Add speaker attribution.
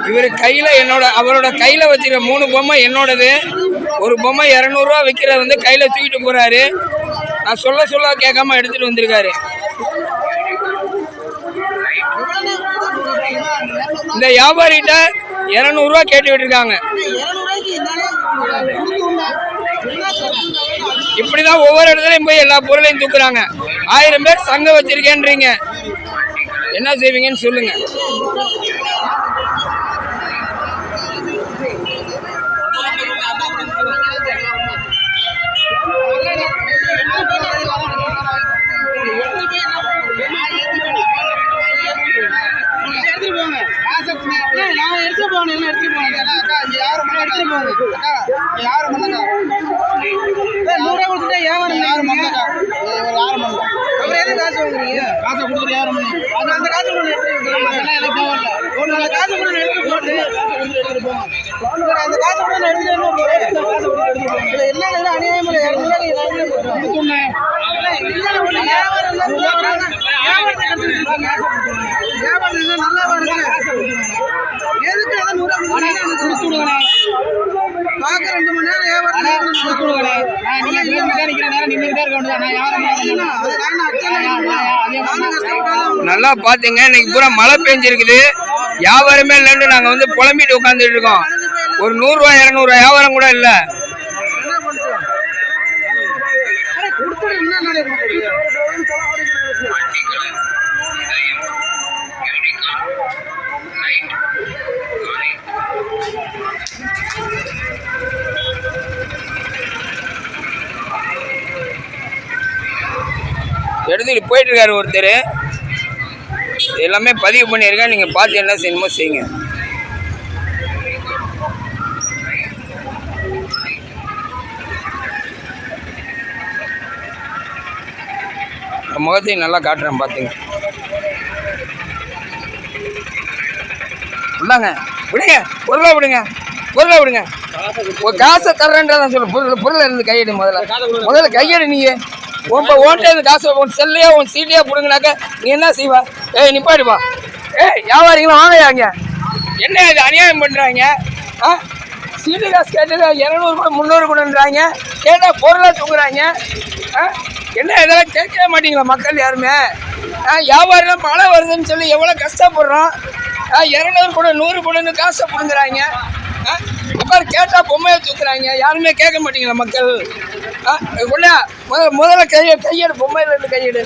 Speaker 1: இவர் கையில அவரோட கையில வச்சுக்கிற 3 பொம்மை என்னோடது. ஒரு பொம்மை 200 ரூபா விற்கிறது வந்து கையில தூக்கிட்டு போறாரு. நான் சொல்ல கேட்காம எடுத்துட்டு வந்திருக்காரு. இந்த வியாபாரிகிட்ட 200 ரூபா கேட்டுக்கிட்டு இருக்காங்க. இப்படிதான் ஒவ்வொரு இடத்துலயும் போய் எல்லா பொருளையும் தூக்குறாங்க. 1000 பேர் சங்கம் வச்சிருக்கேன்றீங்க, என்ன செய்வீங்கன்னு சொல்லுங்க. நல்லா பாத்தீங்க, இன்னைக்கு பூரா மழை பெஞ்சிருக்குது. வியாபாரமே இல்லைன்னு நாங்க வந்து புலம்பிட்டு உட்காந்துட்டு இருக்கோம். ஒரு 100 ரூபா 200 ரூபா வியாபாரம் கூட இல்ல. எடுத்துட்டு போயிட்டு இருக்காரு ஒருத்தர். எல்லாமே பதிவு பண்ணியிருக்கேன், நீங்க பார்த்து என்ன செய்யணுமோ செய்யுங்க. முகத்தையும் நல்லா காட்டுறேன் பாத்துங்க. இந்தாங்க, விடுங்க, பொருளை விடுங்க. ஒரு காசை தர்றேன்றதான் சொல்ல. பொருளை இருந்து கையெடு. முதல்ல கையெடு. நீங்க ஓன்ட்டு காசு உன் செல்லையா உன் சீட்டையா பிடுங்கினாக்க நீ என்ன செய்வா? நிப்பாடுப்பா. வியாபாரிகளும் வாங்க. என்ன இது அநியாயம் பண்ணுறாங்க? சீட்டு காசு கேட்டது 200 கூட 300 கூடன்றாங்க. கேட்டால் பொருளாக தூக்குறாங்க. என்ன இதெல்லாம் கேட்கவே மாட்டீங்களா மக்கள் யாருமே? வியாபாரிலாம் மழை வருதுன்னு சொல்லி எவ்வளோ கஷ்டப்படுறோம். 200 கூட 100 கூடன்னு காசை பிடுங்குறாங்க. உட்காந்து கேட்டால் பொம்மையை தூக்குறாங்க. யாருமே கேட்க மாட்டீங்களா மக்கள்? முதல்ல கையெடு, பொம்மையிலேருந்து கையெடு.